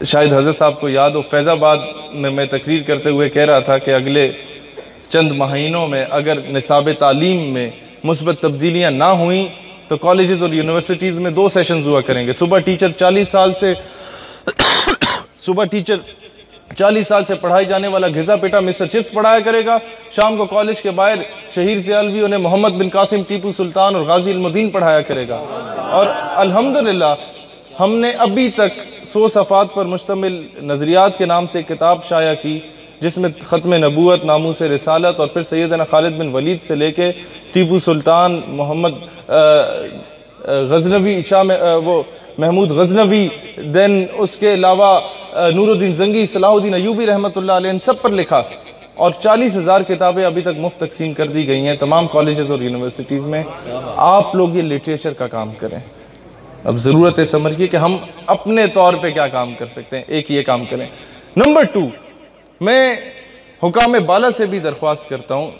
شاید حضرت صاحب کو یاد ہو، فیض آباد میں تقریر کرتے ہوئے کہہ رہا تھا کہ اگلے چند مہینوں میں اگر نصاب تعلیم میں مثبت تبدیلیاں نہ ہوئیں تو کالجز اور یونیورسٹیز میں 2 سیشنز ہوا کریں گے۔ صبح ٹیچر 40 سال سے پڑھائی جانے والا غذا پیٹا مسٹر چپس پڑھایا کرے گا، شام کو کالج کے باہر شہیر سیالوی انہیں محمد بن قاسم، ٹیپو سلطان اور غازی المدین پڑھایا کرے گا۔ اور الحمدللہ ہم نے ابھی تک 100 صفحات پر مشتمل نظریات کے نام سے ایک کتاب شائع کی، جس میں ختم نبوت، ناموس رسالت اور پھر سیدنا خالد بن ولید سے لے کے ٹیپو سلطان، محمد غزنوی، وہ محمود غزنوی، دین اس کے علاوہ نور الدین زنگی، صلاح الدین ایوبی رحمۃ اللہ علیہ، ان سب پر لکھا، اور 40,000 کتابیں ابھی تک مفت تقسیم کر دی گئی ہیں تمام کالجز اور یونیورسٹیز میں۔ آپ لوگ یہ لٹریچر کا کام کریں۔ اب ضرورت ہے سمر کی کہ ہم اپنے طور پہ کیا کام کر سکتے ہیں، ایک یہ کام کریں۔ نمبر 2، میں حکام بالا سے بھی درخواست کرتا ہوں،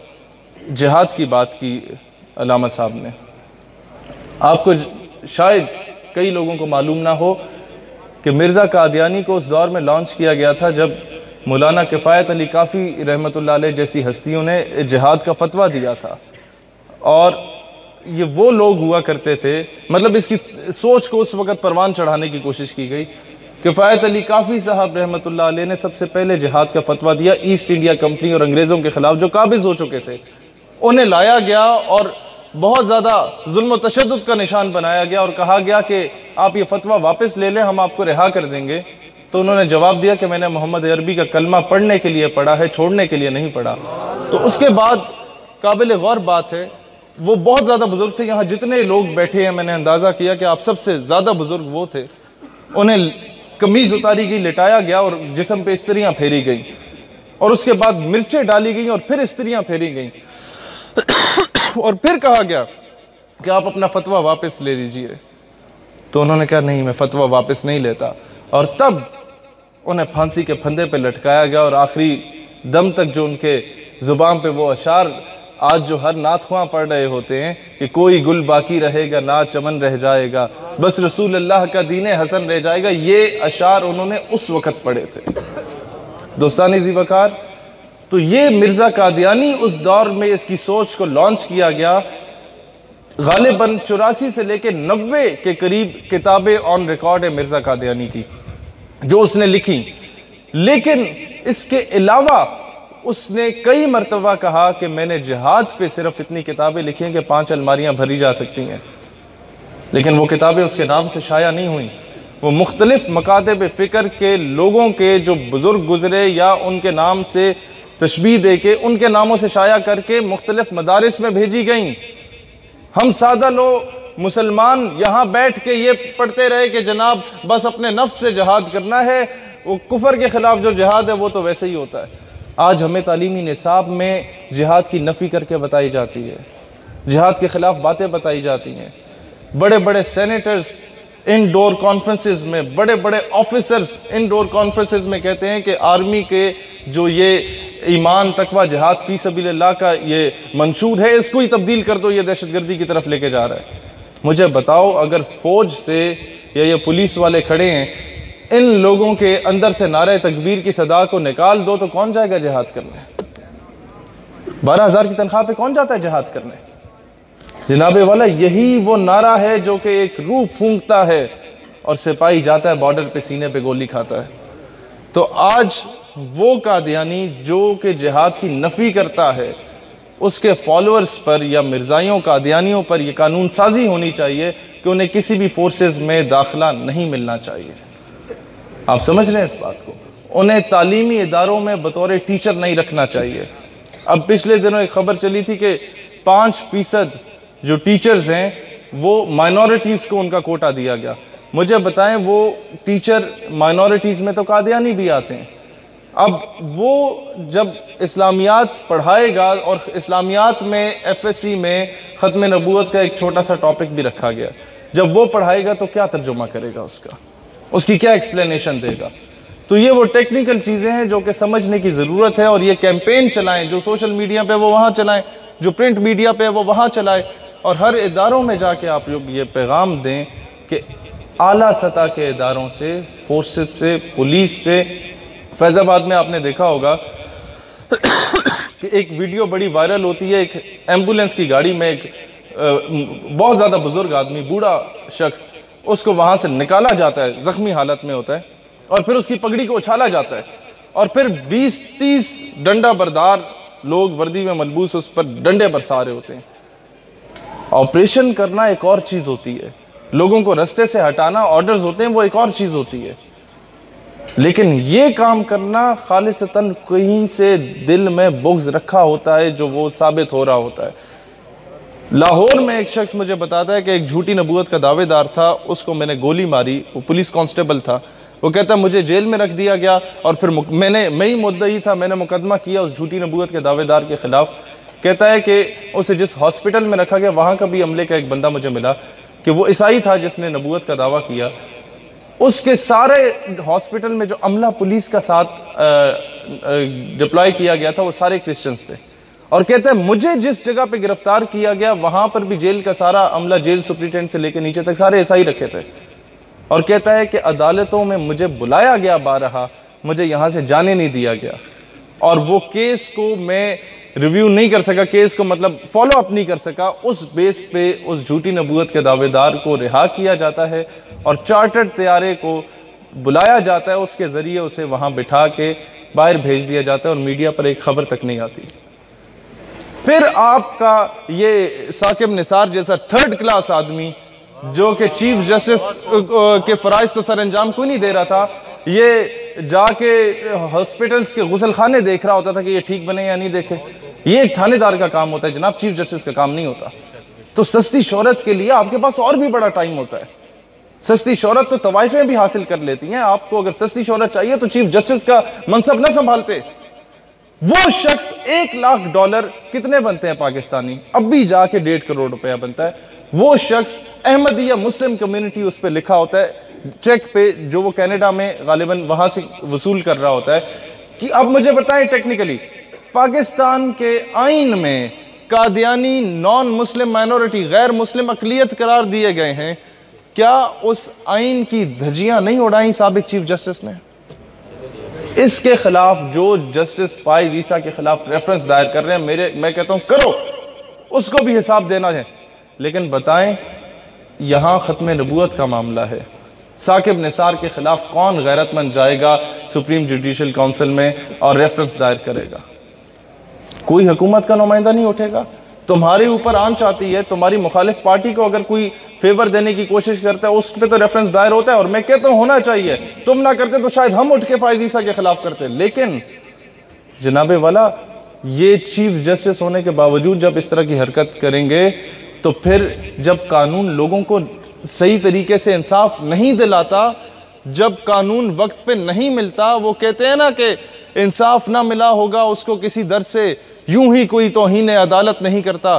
جہاد کی بات کی علامہ صاحب نے، آپ کو شاید کئی لوگوں کو معلوم نہ ہو کہ مرزا قادیانی کو اس دور میں لانچ کیا گیا تھا جب مولانا کفایت علی کافی رحمۃ اللہ علیہ جیسی ہستیوں نے جہاد کا فتویٰ دیا تھا، اور یہ وہ لوگ ہوا کرتے تھے، مطلب اس کی سوچ کو اس وقت پروان چڑھانے کی کوشش کی گئی۔ کفایت علی کافی صاحب رحمۃ اللہ علیہ نے سب سے پہلے جہاد کا فتویٰ دیا ایسٹ انڈیا کمپنی اور انگریزوں کے خلاف جو قابض ہو چکے تھے، انہیں لایا گیا اور بہت زیادہ ظلم و تشدد کا نشان بنایا گیا اور کہا گیا کہ آپ یہ فتویٰ واپس لے لیں، ہم آپ کو رہا کر دیں گے۔ تو انہوں نے جواب دیا کہ میں نے محمد عربی کا کلمہ پڑھنے کے لیے پڑھا ہے، چھوڑنے کے لیے نہیں پڑھا۔ تو اس کے بعد قابل غور بات ہے، وہ بہت زیادہ بزرگ تھے، یہاں جتنے لوگ بیٹھے ہیں میں نے اندازہ کیا کہ آپ سب سے زیادہ بزرگ وہ تھے، انہیں قمیض اتاری گئی، لٹایا گیا اور جسم پہ استریاں پھیری گئیں، اور اس کے بعد مرچیں ڈالی گئیں اور پھر استریاں پھیری گئیں، اور پھر کہا گیا کہ آپ اپنا فتویٰ واپس لے لیجئے۔ تو انہوں نے کہا نہیں، میں فتویٰ واپس نہیں لیتا، اور تب انہیں پھانسی کے پھندے پہ لٹکایا گیا، اور آخری دم تک جو ان کے زبان پہ وہ اشعار آج جو ہر نعت خواں پڑھ رہے ہوتے ہیں کہ کوئی گل باقی رہے گا نہ چمن رہ جائے گا، بس رسول اللہ کا دین حسن رہ جائے گا، یہ اشعار انہوں نے اس وقت پڑھے تھے۔ دوستانی ذی وقار، تو یہ مرزا قادیانی اس دور میں اس کی سوچ کو لانچ کیا گیا۔ غالباً 84 سے لے کے 90 کے قریب کتابیں آن ریکارڈ ہے مرزا قادیانی کی جو اس نے لکھی، لیکن اس کے علاوہ اس نے کئی مرتبہ کہا کہ میں نے جہاد پہ صرف اتنی کتابیں لکھی ہیں کہ 5 الماریاں بھری جا سکتی ہیں، لیکن وہ کتابیں اس کے نام سے شائع نہیں ہوئیں۔ وہ مختلف مکاتب فکر کے لوگوں کے جو بزرگ گزرے یا ان کے نام سے تشبیہ دے کے ان کے ناموں سے شائع کر کے مختلف مدارس میں بھیجی گئیں۔ ہم سادہ لوگ مسلمان یہاں بیٹھ کے یہ پڑھتے رہے کہ جناب بس اپنے نفس سے جہاد کرنا ہے، وہ کفر کے خلاف جو جہاد ہے وہ تو ویسے ہی ہوتا ہے۔ آج ہمیں تعلیمی نصاب میں جہاد کی نفی کر کے بتائی جاتی ہے، جہاد کے خلاف باتیں بتائی جاتی ہیں۔ بڑے بڑے سینیٹرز انڈور کانفرنسز میں، بڑے بڑے آفیسرز انڈور کانفرنسز میں کہتے ہیں کہ آرمی کے جو یہ ایمان، تقوی، جہاد فی سبیل اللہ کا یہ منشور ہے، اس کو ہی تبدیل کر دو، یہ دہشت گردی کی طرف لے کے جا رہا ہے۔ مجھے بتاؤ اگر فوج سے یا یہ پولیس والے کھڑے ہیں، ان لوگوں کے اندر سے نعرہ تکبیر کی صدا کو نکال دو تو کون جائے گا جہاد کرنے؟ 12,000 کی تنخواہ پہ کون جاتا ہے جہاد کرنے؟ جناب والا یہی وہ نعرہ ہے جو کہ ایک روح پھونکتا ہے اور سپاہی جاتا ہے بارڈر پہ، سینے پہ گولی کھاتا ہے۔ تو آج وہ قادیانی جو کہ جہاد کی نفی کرتا ہے، اس کے فالوورز پر یا مرزائیوں قادیانیوں پر یہ قانون سازی ہونی چاہیے کہ انہیں کسی بھی فورسز میں داخلہ نہیں ملنا چاہیے۔ آپ سمجھ رہے ہیں اس بات کو؟ انہیں تعلیمی اداروں میں بطور ٹیچر نہیں رکھنا چاہیے۔ اب پچھلے دنوں ایک خبر چلی تھی کہ 5% جو ٹیچرز ہیں وہ مائنورٹیز کو ان کا کوٹا دیا گیا۔ مجھے بتائیں وہ ٹیچر مائنورٹیز میں تو قادیانی بھی آتے ہیں، اب وہ جب اسلامیات پڑھائے گا، اور اسلامیات میں FSC میں ختم نبوت کا ایک چھوٹا سا ٹاپک بھی رکھا گیا، جب وہ پڑھائے گا تو کیا ترجمہ کرے گا اس کی کیا ایکسپلینیشن دے گا؟ تو یہ وہ ٹیکنیکل چیزیں ہیں جو کہ سمجھنے کی ضرورت ہے، اور یہ کیمپین چلائیں، جو سوشل میڈیا پہ وہ وہاں چلائیں، جو پرنٹ میڈیا پہ وہ وہاں چلائیں، اور ہر اداروں میں جا کے آپ لوگ یہ پیغام دیں کہ اعلیٰ سطح کے اداروں سے، فورسز سے، پولیس سے. فیض آباد میں آپ نے دیکھا ہوگا کہ ایک ویڈیو بڑی وائرل ہوتی ہے، ایک ایمبولنس کی گاڑی میں ایک بہت زیادہ بزرگ آدمی، بوڑھا شخص، اس کو وہاں سے نکالا جاتا ہے، زخمی حالت میں ہوتا ہے، اور پھر اس کی پگڑی کو اچھالا جاتا ہے، اور پھر 20-30 ڈنڈا بردار لوگ وردی میں ملبوس اس پر ڈنڈے برسا رہے ہوتے ہیں. آپریشن کرنا ایک اور چیز ہوتی ہے، لوگوں کو رستے سے ہٹانا آرڈرز ہوتے ہیں، وہ ایک اور چیز ہوتی ہے، لیکن یہ کام کرنا خالصتاً کہیں سے دل میں بغض رکھا ہوتا ہے جو وہ ثابت ہو رہا ہوتا ہے. لاہور میں ایک شخص مجھے بتاتا ہے کہ ایک جھوٹی نبوت کا دعوے دار تھا، اس کو میں نے گولی ماری، وہ پولیس کانسٹیبل تھا. وہ کہتا ہے مجھے جیل میں رکھ دیا گیا، اور پھر میں ہی مدعی تھا، میں نے مقدمہ کیا اس جھوٹی نبوت کے دعوے دار کے خلاف. کہتا ہے کہ اسے جس ہاسپٹل میں رکھا گیا وہاں کا بھی عملے کا ایک بندہ مجھے ملا کہ وہ عیسائی تھا جس نے نبوت کا دعویٰ کیا. اس کے سارے ہاسپٹل میں جو عملہ پولیس کا ساتھ ڈپلائی کیا گیا تھا وہ سارے کرسچنز تھے. اور کہتا ہے مجھے جس جگہ پہ گرفتار کیا گیا وہاں پر بھی جیل کا سارا عملہ، جیل سپرنٹینڈنٹ سے لے کے نیچے تک سارے عیسائی رکھے تھے. اور کہتا ہے کہ عدالتوں میں مجھے بلایا گیا بارہا، مجھے یہاں سے جانے نہیں دیا گیا، اور وہ کیس کو میں ریویو نہیں کر سکا، کیس کو مطلب فالو اپ نہیں کر سکا. اس بیس پہ اس جھوٹی نبوت کے دعوے دار کو رہا کیا جاتا ہے اور چارٹرڈ طیارے کو بلایا جاتا ہے، اس کے ذریعے اسے وہاں بٹھا کے باہر بھیج دیا جاتا ہے اور میڈیا پر ایک خبر تک نہیں آتی. پھر آپ کا یہ ثاقب نثار جیسا تھرڈ کلاس آدمی جو کہ چیف جسٹس کے فرائض تو سر انجام کوئی نہیں دے رہا تھا، یہ جا کے ہاسپٹلز کے غسل خانے دیکھ رہا ہوتا تھا کہ یہ ٹھیک بنے یا نہیں دیکھے. یہ ایک تھانے دار کا کام ہوتا ہے جناب، چیف جسٹس کا کام نہیں ہوتا. تو سستی شہرت کے لیے آپ کے پاس اور بھی بڑا ٹائم ہوتا ہے. سستی شہرت تو طوائفیں بھی حاصل کر لیتی ہیں. آپ کو اگر سستی شہرت چاہیے تو چیف جسٹس کا منصب نہ سنبھالتے. وہ شخص $1,00,000 کتنے بنتے ہیں پاکستانی؟ اب بھی جا کے 1.5 کروڑ روپیہ بنتا ہے. وہ شخص احمدیہ مسلم کمیونٹی اس پہ لکھا ہوتا ہے چیک پہ، جو وہ کینیڈا میں غالباً وہاں سے وصول کر رہا ہوتا ہے. کہ اب مجھے بتائیں ٹیکنیکلی پاکستان کے آئین میں قادیانی نان مسلم مائنورٹی، غیر مسلم اقلیت قرار دیے گئے ہیں. کیا اس آئین کی دھجیاں نہیں اڑائیں سابق چیف جسٹس نے؟ اس کے خلاف جو جسٹس فائز عیسیٰ کے خلاف ریفرنس دائر کر رہے ہیں، میں کہتا ہوں کرو، اس کو بھی حساب دینا ہے. لیکن بتائیں یہاں ختم نبوت کا معاملہ ہے، ثاقب نثار کے خلاف کون غیرت مند جائے گا سپریم جوڈیشل کونسل میں اور ریفرنس دائر کرے گا؟ کوئی حکومت کا نمائندہ نہیں اٹھے گا. تمہارے اوپر آنچ آتی ہے، تمہاری مخالف پارٹی کو اگر کوئی فیور دینے کی کوشش کرتا ہے اس پہ تو ریفرنس دائر ہوتا ہے، اور میں کہتا ہوں ہونا چاہیے. تم نہ کرتے تو شاید ہم اٹھ کے فائز عیسیٰ کے خلاف کرتے. لیکن جناب والا، یہ چیف جسٹس ہونے کے باوجود جب اس طرح کی حرکت کریں گے تو پھر جب قانون لوگوں کو صحیح طریقے سے انصاف نہیں دلاتا، جب قانون وقت پہ نہیں ملتا، وہ کہتے ہیں نا کہ انصاف نہ ملا ہوگا اس کو کسی در سے، یوں ہی کوئی توہین عدالت نہیں کرتا.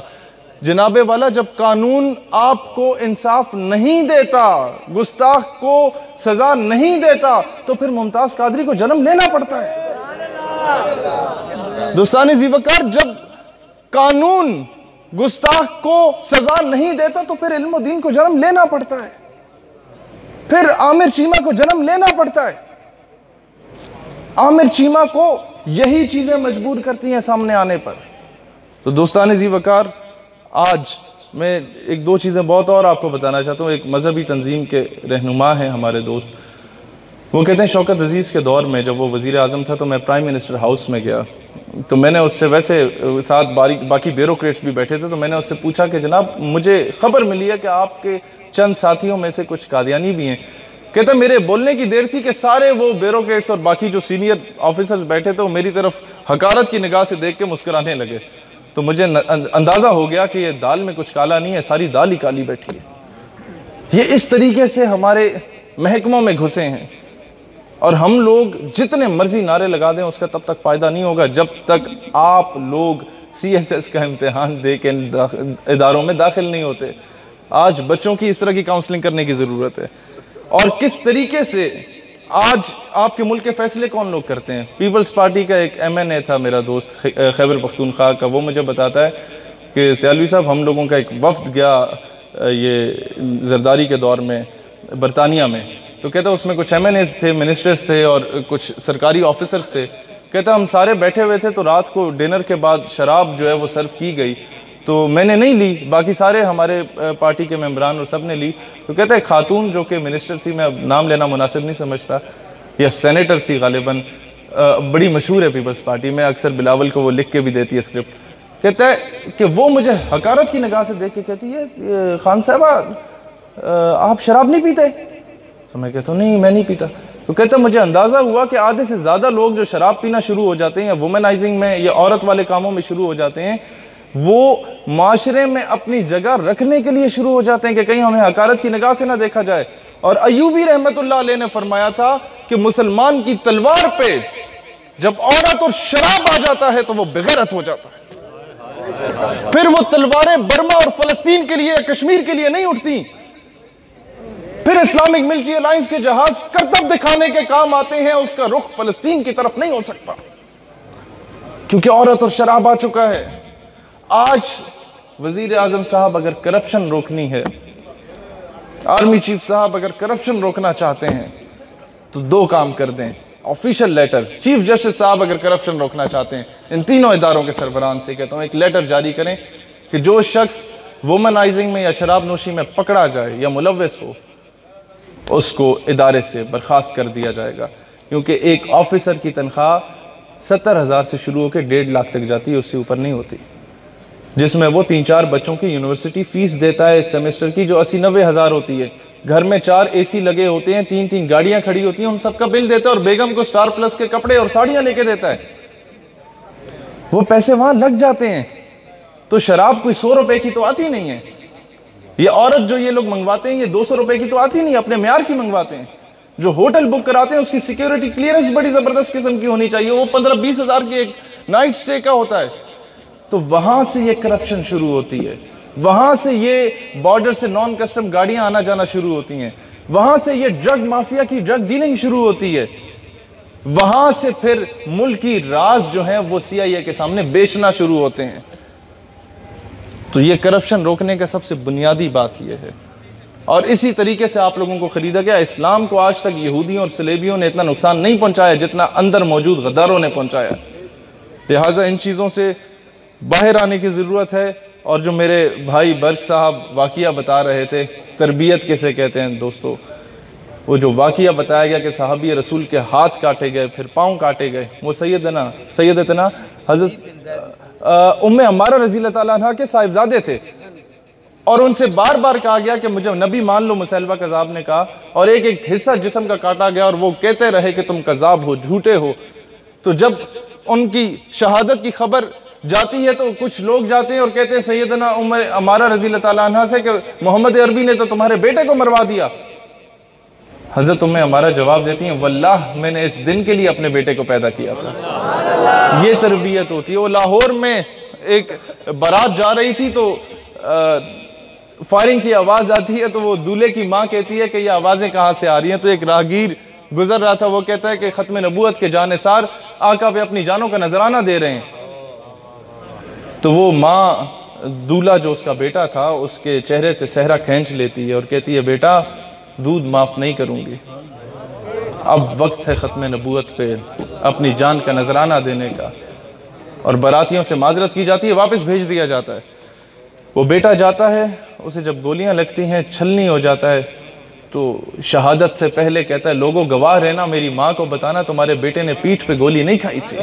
جناب والا، جب قانون آپ کو انصاف نہیں دیتا، گستاخ کو سزا نہیں دیتا، تو پھر ممتاز قادری کو جنم لینا پڑتا ہے. دوستان ذیوکار، جب قانون گستاخ کو سزا نہیں دیتا تو پھر علم و دین کو جنم لینا پڑتا ہے، پھر عامر چیمہ کو جنم لینا پڑتا ہے. عامر چیمہ کو یہی چیزیں مجبور کرتی ہیں سامنے آنے پر. تو دوستان ذیوکار، آج میں ایک دو چیزیں بہت اور آپ کو بتانا چاہتا ہوں. ایک مذہبی تنظیم کے رہنما ہیں ہمارے دوست، وہ کہتے ہیں شوکت عزیز کے دور میں جب وہ وزیر اعظم تھا تو میں پرائم منسٹر ہاؤس میں گیا، تو میں نے اس سے، ویسے ساتھ باقی بیوروکریٹس بھی بیٹھے تھے، تو میں نے اس سے پوچھا کہ جناب مجھے خبر ملی ہے کہ آپ کے چند ساتھیوں میں سے کچھ قادیانی بھی ہیں. کہتا میرے بولنے کی دیر تھی کہ سارے وہ بیوروکریٹس اور باقی جو سینئر آفیسرز بیٹھے تھے وہ میری طرف حقارت کی نگاہ سے دیکھ کے مسکرانے لگے. تو مجھے اندازہ ہو گیا کہ یہ دال میں کچھ کالا نہیں ہے، ساری دال ہی کالی بیٹھی ہے. یہ اس طریقے سے ہمارے محکموں میں گھسے ہیں، اور ہم لوگ جتنے مرضی نعرے لگا دیں اس کا تب تک فائدہ نہیں ہوگا جب تک آپ لوگ CSS کا امتحان دے کے اداروں میں داخل نہیں ہوتے. آج بچوں کی اس طرح کی کاؤنسلنگ کرنے کی ضرورت ہے. اور کس طریقے سے آج آپ کے ملک کے فیصلے کون لوگ کرتے ہیں؟ پیپلز پارٹی کا ایک MNA تھا میرا دوست خیبر پختونخوا کا، وہ مجھے بتاتا ہے کہ سیالوی صاحب ہم لوگوں کا ایک وفد گیا یہ زرداری کے دور میں برطانیہ میں. تو کہتا اس میں کچھ MNAs تھے, منسٹرز تھے اور کچھ سرکاری آفیسرز تھے. کہتا ہم سارے بیٹھے ہوئے تھے تو رات کو ڈنر کے بعد شراب جو ہے وہ سرو کی گئی, تو میں نے نہیں لی, باقی سارے ہمارے پارٹی کے ممبران اور سب نے لی. تو کہتا ہے خاتون جو کہ منسٹر تھی, میں اب نام لینا مناسب نہیں سمجھتا, یا سینیٹر تھی غالباً, بڑی مشہور ہے پیپلز پارٹی میں, اکثر بلاول کو وہ لکھ کے بھی دیتی ہے اسکرپٹ. کہتا ہے کہ وہ مجھے حقارت کی نگاہ سے دیکھ کے کہتی ہے خان صاحبہ آپ شراب نہیں پیتے؟ تو میں کہتا ہوں نہیں میں نہیں پیتا. تو کہتا ہے مجھے اندازہ ہوا کہ آدھے سے زیادہ لوگ جو شراب پینا شروع ہو جاتے ہیں یا وومنائزنگ میں یا عورت والے کاموں میں شروع ہو جاتے ہیں, وہ معاشرے میں اپنی جگہ رکھنے کے لیے شروع ہو جاتے ہیں کہ کہیں ہمیں حقارت کی نگاہ سے نہ دیکھا جائے. اور ایوبی رحمت اللہ علیہ نے فرمایا تھا کہ مسلمان کی تلوار پہ جب عورت اور شراب آ جاتا ہے تو وہ بغیرت ہو جاتا ہے. پھر وہ تلواریں برما اور فلسطین کے لیے کشمیر کے لیے نہیں اٹھتی, پھر اسلامک ملٹری الائنس کے جہاز کرتب دکھانے کے کام آتے ہیں, اس کا رخ فلسطین کی طرف نہیں ہو سکتا کیونکہ عورت اور شراب آ چکا ہے. آج وزیر اعظم صاحب اگر کرپشن روکنی ہے, آرمی چیف صاحب اگر کرپشن روکنا چاہتے ہیں تو دو کام کر دیں. آفیشل لیٹر, چیف جسٹس صاحب اگر کرپشن روکنا چاہتے ہیں, ان تینوں اداروں کے سربراہان سے کہتا ہوں ایک لیٹر جاری کریں کہ جو شخص وومنائزنگ میں یا شراب نوشی میں پکڑا جائے یا ملوث ہو اس کو ادارے سے برخاست کر دیا جائے گا, کیونکہ ایک آفیسر کی تنخواہ 70,000 سے شروع ہو کے 1.5 لاکھ تک جاتی ہے, اس سے اوپر نہیں ہوتی, جس میں وہ 3-4 بچوں کی یونیورسٹی فیس دیتا ہے اس سیمسٹر کی جو 80-90 ہزار ہوتی ہے. گھر میں 4 AC لگے ہوتے ہیں, 3 گاڑیاں کھڑی ہوتی ہیں, ان سب کا بل دیتا ہے اور بیگم کو سٹار پلس کے کپڑے اور ساڑیاں لے کے دیتا ہے. وہ پیسے وہاں لگ جاتے ہیں. تو شراب کوئی 100 روپے کی تو آتی نہیں ہے, یہ عورت جو یہ لوگ منگواتے ہیں یہ 200 روپے کی تو آتی نہیں, اپنے معیار کی منگواتے ہیں. جو ہوٹل بک کراتے ہیں اس کی سیکیورٹی کلیئرنس بڑی زبردست قسم کی ہونی چاہیے, وہ 15-20 ہزار کی ایک نائٹ سٹے کا ہوتا ہے. تو وہاں سے یہ کرپشن شروع ہوتی ہے, وہاں سے یہ بارڈر سے نان کسٹم گاڑیاں آنا جانا شروع ہوتی ہیں, وہاں سے یہ ڈرگ مافیا کی ڈرگ ڈیلنگ شروع ہوتی ہے, وہاں سے پھر ملک کی راز جو ہیں وہ CIA کے سامنے بیچنا شروع ہوتے ہیں. تو یہ کرپشن روکنے کا سب سے بنیادی بات یہ ہے. اور اسی طریقے سے آپ لوگوں کو خریدا گیا. اسلام کو آج تک یہودیوں اور صلیبیوں نے اتنا نقصان نہیں پہنچایا جتنا اندر موجود غداروں نے پہنچایا. لہٰذا ان چیزوں سے باہر آنے کی ضرورت ہے. اور جو میرے بھائی برق صاحب واقعہ بتا رہے تھے, تربیت کسے کہتے ہیں دوستو, وہ جو واقعہ بتایا گیا کہ صحابی رسول کے ہاتھ کاٹے گئے پھر پاؤں کاٹے گئے, وہ سیدتنا حضرت ام عمارہ رضی اللہ تعالیٰ عنہ کے صاحبزادے تھے, اور ان سے بار بار کہا گیا کہ مجھے نبی مان لو, مسیلمہ کذاب نے کہا, اور ایک ایک حصہ جسم کا کاٹا گیا اور وہ کہتے رہے کہ تم کذاب ہو, جھوٹے ہو. تو جب ان کی شہادت کی خبر جاتی ہے تو کچھ لوگ جاتے ہیں اور کہتے ہیں سیدنا ام عمارہ رضی اللہ تعالیٰ عنہ سے کہ محمد عربی نے تو تمہارے بیٹے کو مروا دیا. حضرت ام عمارہ جواب دیتی ہیں واللہ میں نے اس دن کے لیے اپنے بیٹے کو پیدا کیا تھا. یہ تربیت ہوتی ہے. وہ لاہور میں ایک بارات جا رہی تھی تو فائرنگ کی آواز آتی ہے, تو وہ دولہے کی ماں کہتی ہے کہ یہ آوازیں کہاں سے آ رہی ہیں. تو ایک راہگیر گزر رہا تھا, وہ کہتا ہے کہ ختم نبوت کے جانثار آقا پہ اپنی جانوں کا نذرانہ دے رہے ہیں. تو وہ ماں دولہا جو اس کا بیٹا تھا اس کے چہرے سے صحرا کھینچ لیتی ہے اور کہتی ہے بیٹا دودھ معاف نہیں کروں گی, اب وقت ہے ختم نبوت پہ اپنی جان کا نذرانہ دینے کا. اور براتیوں سے معذرت کی جاتی ہے, واپس بھیج دیا جاتا ہے. وہ بیٹا جاتا ہے, اسے جب گولیاں لگتی ہیں چھلنی ہو جاتا ہے, تو شہادت سے پہلے کہتا ہے لوگوں گواہ رہنا, میری ماں کو بتانا تمہارے بیٹے نے پیٹھ پہ گولی نہیں کھائی تھی.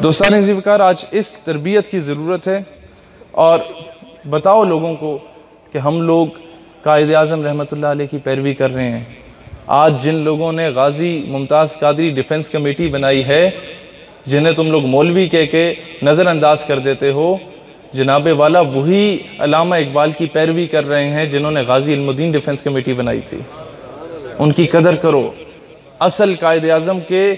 دوستان عزیز وقار, آج اس تربیت کی ضرورت ہے. اور بتاؤ لوگوں کو کہ ہم لوگ قائد اعظم رحمت اللہ علیہ کی پیروی کر رہے ہیں. آج جن لوگوں نے غازی ممتاز قادری ڈیفنس کمیٹی بنائی ہے, جنہیں تم لوگ مولوی کہہ کے نظر انداز کر دیتے ہو, جناب والا وہی علامہ اقبال کی پیروی کر رہے ہیں جنہوں نے غازی علم الدین ڈیفنس کمیٹی بنائی تھی. ان کی قدر کرو. اصل قائد اعظم کے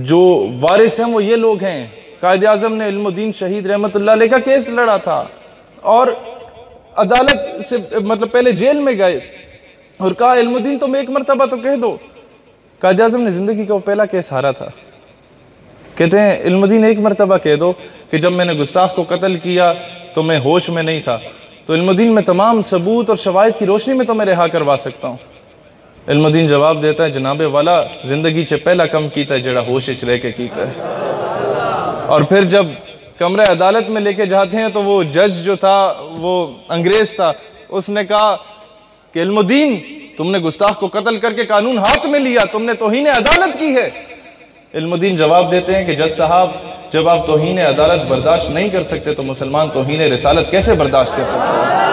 جو وارث ہیں وہ یہ لوگ ہیں. قائد اعظم نے علم الدین شہید رحمت اللہ علیہ کا کیس لڑا تھا اور عدالت سے مطلب پہلے جیل میں گئے اور کہا علم الدین تم ایک مرتبہ تو کہہ دو. قائد اعظم نے زندگی کا وہ پہلا کیس ہارا تھا. کہتے ہیں علم الدین ایک مرتبہ کہہ دو کہ جب میں نے گستاخ کو قتل کیا تو میں ہوش میں نہیں تھا, تو علم الدین میں تمام ثبوت اور شواہد کی روشنی میں تو میں رہا کروا سکتا ہوں۔ علم الدین جواب دیتا ہے جناب والا زندگی چ پہلا کم کیتا ہے جڑا ہوش چ رہ کے کیتا ہے۔ اور پھر جب کمرہ عدالت میں لے کے جاتے ہیں تو وہ جج جو تھا وہ انگریز تھا، اس نے کہا کہ علم الدین تم نے گستاخ کو قتل کر کے قانون ہاتھ میں لیا، تم نے توہین عدالت کی ہے۔ علم الدین جواب دیتے ہیں کہ جج صاحب جب آپ توہین عدالت برداشت نہیں کر سکتے تو مسلمان توہین رسالت کیسے برداشت کر سکتے ہیں؟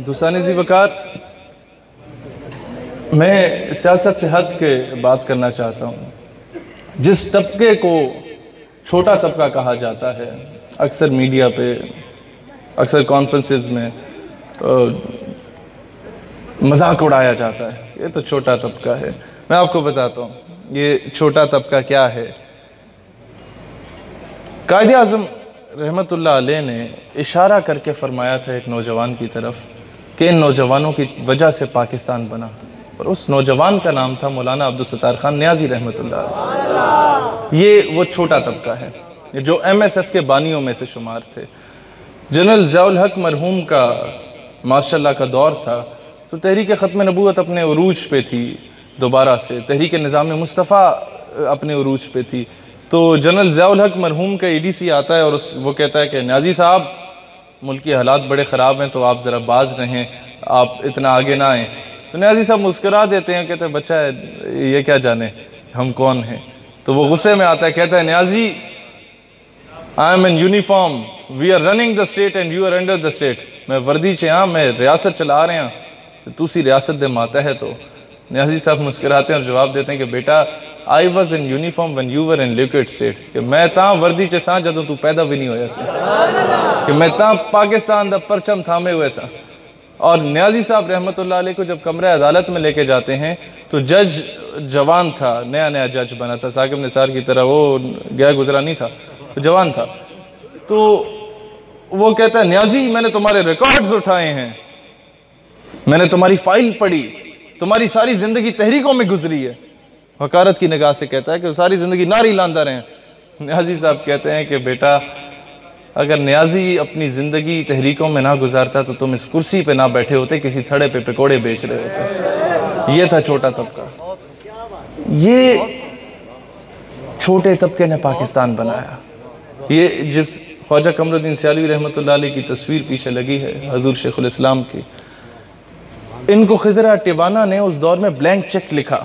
دوستان ذی وقار، میں سیاست سے ہٹ کے بات کرنا چاہتا ہوں۔ جس طبقے کو چھوٹا طبقہ کہا جاتا ہے، اکثر میڈیا پہ، اکثر کانفرنسز میں مذاق اڑایا جاتا ہے، یہ تو چھوٹا طبقہ ہے۔ میں آپ کو بتاتا ہوں یہ چھوٹا طبقہ کیا ہے۔ قائد اعظم رحمت اللہ علیہ نے اشارہ کر کے فرمایا تھا ایک نوجوان کی طرف کہ ان نوجوانوں کی وجہ سے پاکستان بنا، اور اس نوجوان کا نام تھا مولانا عبدالستار خان نیازی رحمت اللہ علیہ۔ یہ وہ چھوٹا طبقہ ہے جو ایم ایس ایف کے بانیوں میں سے شمار تھے۔ جنرل ضیاء الحق مرحوم کا ماشاء اللہ کا دور تھا تو تحریک ختم نبوت اپنے عروج پہ تھی، دوبارہ سے تحریک نظام مصطفیٰ اپنے عروج پہ تھی۔ تو جنرل ضیاء الحق مرحوم کا ای ڈی سی آتا ہے اور وہ کہتا ہے کہ نیازی صاحب ملکی حالات بڑے خراب ہیں تو آپ ذرا باز رہیں، آپ اتنا آگے نہ آئیں۔ تو نیازی صاحب مسکرا دیتے ہیں، کہتے ہیں بچہ ہے یہ کیا جانے ہم کون ہیں۔ تو وہ غصے میں آتا ہے، کہتا ہے نیازی I am in uniform, we are running the state and you are under the state۔ میں وردی چ ہاں، میں ریاست چلا رہے ہیں، تو سی ریاست دے ماتا ہے۔ تو نیازی صاحب مسکراتے ہیں اور جواب دیتے ہیں کہ بیٹا I was in uniform when you were in liquid state، کہ میں تاں وردی چ ساں جدوں تو پیدا بھی نہیں ہویا سی، کہ میں تاں پاکستان دا پرچم تھامے ہوئے ساں۔ اور نیازی صاحب رحمت اللہ علیہ کو جب کمرہ عدالت میں لے کے جاتے ہیں تو جج جوان تھا، نیا نیا جج بنا تھا، ثاقب نثار کی طرح وہ گیا گزرا نہیں تھا، جوان تھا۔ تو وہ کہتا ہے نیازی میں نے تمہارے ریکارڈز اٹھائے ہیں، میں نے تمہاری فائل پڑھی، تمہاری ساری زندگی تحریکوں میں گزری ہے۔ حقارت کی نگاہ سے کہتا ہے کہ ساری زندگی ناری لاندہ رہے ہیں۔ نیازی صاحب کہتے ہیں کہ بیٹا اگر نیازی اپنی زندگی تحریکوں میں نہ گزارتا تو تم اس کرسی پہ نہ بیٹھے ہوتے، کسی تھڑے پہ پکوڑے بیچ رہے ہوتے۔ یہ تھا چھوٹا طبقہ۔ یہ چھوٹے طبقے نے پاکستان بنایا۔ یہ جس خواجہ قمر الدین سیالوی رحمت اللہ علیہ کی تصویر پیچھے لگی ہے حضور شیخ الاسلام کی، ان کو خضر ٹیوانہ نے اس دور میں بلینک چیک لکھا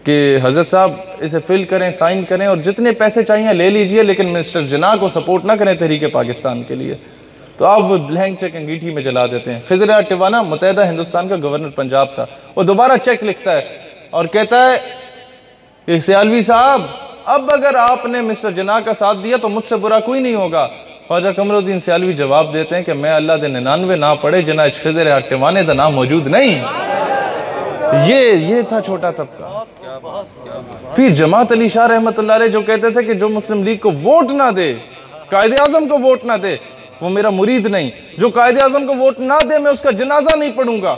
کہ حضرت صاحب اسے فل کریں، سائن کریں اور جتنے پیسے چاہیے لے لیجئے، لیکن مسٹر جناح کو سپورٹ نہ کریں تحریک پاکستان کے لیے۔ تو آپ وہ بلینک چیک انگیٹھی میں جلا دیتے ہیں۔ خضر ٹیوانہ متحدہ ہندوستان کا گورنر پنجاب تھا، وہ دوبارہ چیک لکھتا ہے اور کہتا ہے کہ سیالوی صاحب اب اگر آپ نے مسٹر جناح کا ساتھ دیا تو مجھ سے برا کوئی نہیں ہوگا۔ خواجہ قمر الدین سیالوی جواب دیتے ہیں کہ میں اللہ دے 99 نہ پڑھے جنہ خضر ٹیوانے دا نام موجود نہیں۔ یہ تھا چھوٹا طبقہ۔ پھر جماعت علی شاہ رحمت اللہ علیہ جو کہتے تھے کہ جو مسلم لیگ کو ووٹ نہ دے، قائد اعظم کو ووٹ نہ دے، وہ میرا مرید نہیں۔ جو قائد اعظم کو ووٹ نہ دے میں اس کا جنازہ نہیں پڑھوں گا۔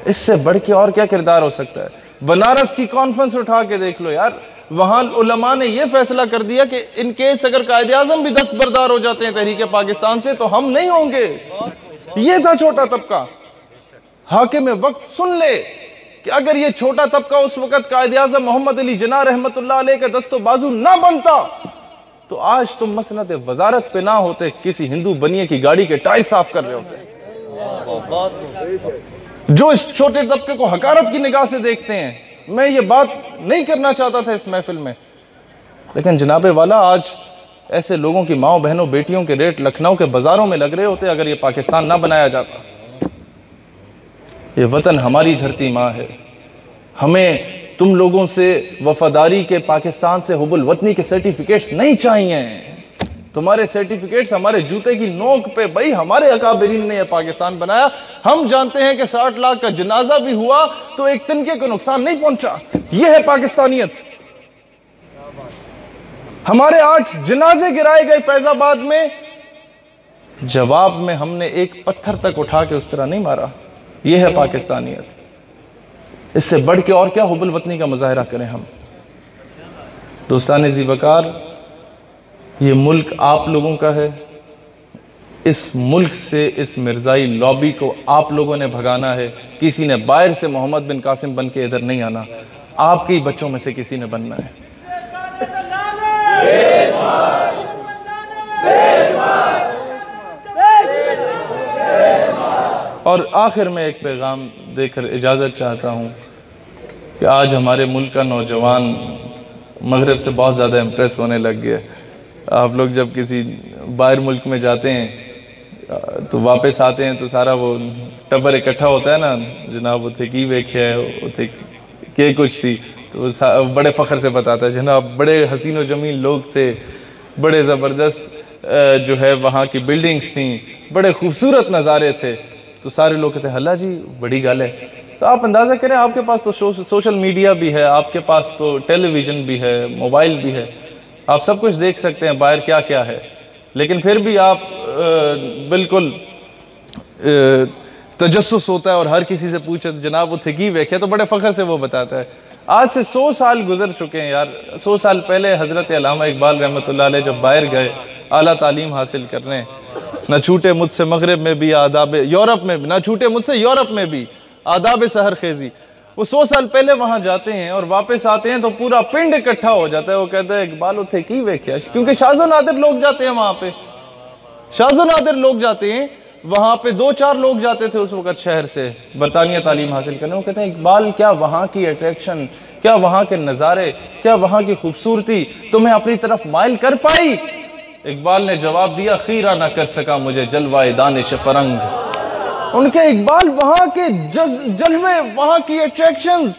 اس سے بڑھ کے اور کیا کردار ہو سکتا ہے؟ بنارس کی کانفرنس اٹھا کے دیکھ لو یار، وہاں علماء نے یہ فیصلہ کر دیا کہ ان کیس اگر قائد اعظم بھی دستبردار ہو جاتے ہیں تحریک پاکستان سے تو ہم نہیں ہوں گے۔ یہ تھا چھوٹا طبقہ۔ حاکم وقت سن لے کہ اگر یہ چھوٹا طبقہ اس وقت قائد اعظم محمد علی جناح رحمت اللہ علیہ کا دست و بازو نہ بنتا تو آج تم مسند وزارت پہ نہ ہوتے، کسی ہندو بنیے کی گاڑی کے ٹائر صاف کر رہے ہوتے۔ جو اس چھوٹے طبقے کو حقارت کی نگاہ سے دیکھتے ہیں، میں یہ بات نہیں کرنا چاہتا تھا اس محفل میں، لیکن جناب والا آج ایسے لوگوں کی ماؤں بہنوں بیٹیوں کے ریٹ لکھنؤ کے بازاروں میں لگ رہے ہوتے اگر یہ پاکستان نہ بنایا جاتا۔ یہ وطن ہماری دھرتی ماں ہے، ہمیں تم لوگوں سے وفاداری کے، پاکستان سے حب الوطنی کے سرٹیفکیٹس نہیں چاہیے۔ تمہارے سرٹیفکیٹس ہمارے جوتے کی نوک پہ، بھائی ہمارے اکابرین نے یہ پاکستان بنایا. ہم جانتے ہیں کہ 60 لاکھ کا جنازہ بھی ہوا تو ایک تنکے کو نقصان نہیں پہنچا. یہ ہے پاکستانیت. ہمارے 8 جنازے گرائے گئے فیض آباد میں، جواب میں ہم نے ایک پتھر تک اٹھا کے اس طرح نہیں مارا. یہ ہے پاکستانیت. اس سے بڑھ کے اور کیا حب الوطنی کا مظاہرہ کریں ہم. دوستان ذی وقار، یہ ملک آپ لوگوں کا ہے. اس ملک سے اس مرزائی لابی کو آپ لوگوں نے بھگانا ہے. کسی نے باہر سے محمد بن قاسم بن کے ادھر نہیں آنا، آپ کے ہی بچوں میں سے کسی نے بننا ہے. اور آخر میں ایک پیغام دے کر اجازت چاہتا ہوں کہ آج ہمارے ملک کا نوجوان مغرب سے بہت زیادہ امپریس ہونے لگ گیا. آپ لوگ جب کسی باہر ملک میں جاتے ہیں تو واپس آتے ہیں تو سارا وہ ٹبر اکٹھا ہوتا ہے نا، جناب اتھے کی ویکھیا ہے، اتھے کہ کچھ تھی، تو بڑے فخر سے بتاتا ہے جناب بڑے حسین و جمیل لوگ تھے، بڑے زبردست جو ہے وہاں کی بلڈنگز تھیں، بڑے خوبصورت نظارے تھے. تو سارے لوگ کہتے ہیں اللہ جی بڑی گل ہے. تو آپ اندازہ کریں آپ کے پاس تو سوشل میڈیا بھی ہے، آپ کے پاس تو ٹیلی ویژن بھی ہے، موبائل بھی ہے، آپ سب کچھ دیکھ سکتے ہیں باہر کیا کیا ہے. لیکن پھر بھی آپ بالکل تجسس ہوتا ہے اور ہر کسی سے پوچھے جناب وہ تھکی ویکھے تو بڑے فخر سے وہ بتاتا ہے. آج سے 100 سال گزر چکے ہیں یار. 100 سال پہلے حضرت علامہ اقبال رحمۃ اللہ علیہ جب باہر گئے اعلیٰ تعلیم حاصل کرنے، نہ چھوٹے مجھ سے مغرب میں بھی آداب یورپ میں بھی، نہ چھوٹے مجھ سے یورپ میں بھی آداب سحر خیزی. وہ 100 سال پہلے وہاں جاتے ہیں اور واپس آتے ہیں تو پورا پنڈ اکٹھا ہو جاتا ہے. وہ کہتا ہے اقبال اتھے کی ویکھیا، کیونکہ شاذ و نادر لوگ جاتے ہیں وہاں پہ. شاذ و نادر لوگ جاتے ہیں وہاں پہ. 2-4 لوگ جاتے تھے اس وقت شہر سے برطانیہ تعلیم حاصل کرنے. وہ کہتے ہیں اقبال کیا وہاں کی اٹریکشن، کیا وہاں کے نظارے، کیا وہاں کی خوبصورتی تمہیں اپنی طرف مائل کر پائی؟ اقبال نے جواب دیا خیرہ نہ کر سکا مجھے جلوہ دانش فرنگ. ان کے اقبال وہاں کے جلوے، وہاں کی اٹریکشنز،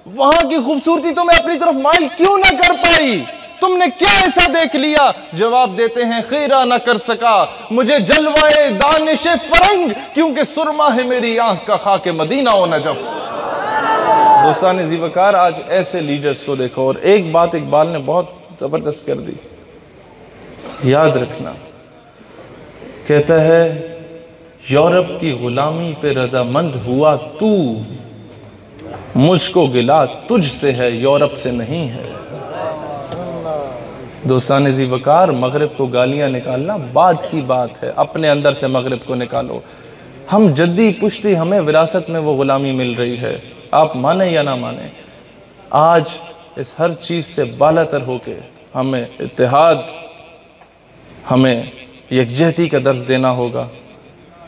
وہاں کی خوبصورتی تمہیں اپنی طرف مائل کیوں نہ کر پائی؟ تم نے کیا ایسا دیکھ لیا؟ جواب دیتے ہیں خیرہ نہ کر سکا مجھے جلوہ دانش فرنگ، کیونکہ سرما ہے میری آنکھ کا خاک مدینہ و نجف. دوستان ذی وقار، آج ایسے لیڈرز کو دیکھو. اور ایک بات اقبال نے بہت زبردست کر دی، یاد رکھنا. کہتا ہے یورپ کی غلامی پہ رضامند ہوا تو، مجھ کو گلا تجھ سے ہے یورپ سے نہیں ہے. دوستان ذی وقار، مغرب کو گالیاں نکالنا بعد کی بات ہے، اپنے اندر سے مغرب کو نکالو. ہم جدی پشتی، ہمیں وراثت میں وہ غلامی مل رہی ہے، آپ مانیں یا نہ مانیں. آج اس ہر چیز سے بالاتر ہو کے ہمیں اتحاد، ہمیں یکجہتی کا درس دینا ہوگا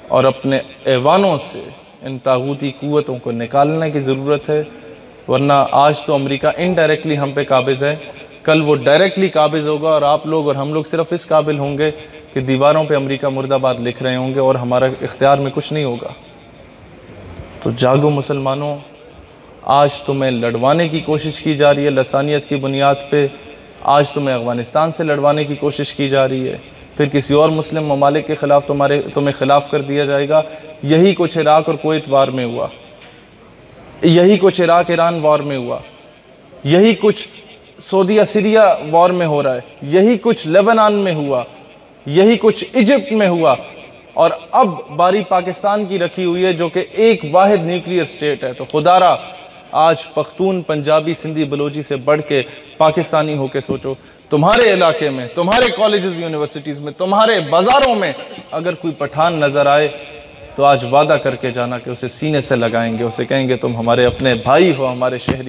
اور اپنے ایوانوں سے ان طاغوتی قوتوں کو نکالنے کی ضرورت ہے. ورنہ آج تو امریکہ انڈائریکٹلی ہم پہ قابض ہے، کل وہ ڈائریکٹلی قابض ہوگا اور آپ لوگ اور ہم لوگ صرف اس قابل ہوں گے کہ دیواروں پہ امریکہ مرد آباد لکھ رہے ہوں گے اور ہمارا اختیار میں کچھ نہیں ہوگا. تو جاگو مسلمانوں، آج تمہیں لڑوانے کی کوشش کی جا رہی ہے لسانیت کی بنیاد پہ. آج تمہیں افغانستان سے لڑوانے کی کوشش کی جا رہی ہے، پھر کسی اور مسلم ممالک کے خلاف تمہیں خلاف کر دیا جائے گا. یہی کچھ عراق اور کویت وار میں ہوا، یہی کچھ عراق ایران وار میں ہوا، یہی کچھ سعودیہ سیریا وار میں ہو رہا ہے، یہی کچھ لیبنان میں ہوا، یہی کچھ ایجپٹ میں ہوا. اور اب باری پاکستان کی رکھی ہوئی ہے جو کہ ایک واحد نیوکلیئر سٹیٹ ہے. تو خدا را آج پختون، پنجابی، سندھی، بلوچی سے بڑھ کے پاکستانی ہو کے سوچو. تمہارے علاقے میں، تمہارے کالجز یونیورسٹیز میں، تمہارے بازاروں میں اگر کوئی پٹھان نظر آئے تو آج وعدہ کر کے جانا کہ اسے سینے سے لگائیں گے، اسے کہیں گے تم ہمارے اپنے بھائی ہو، ہمارے شہری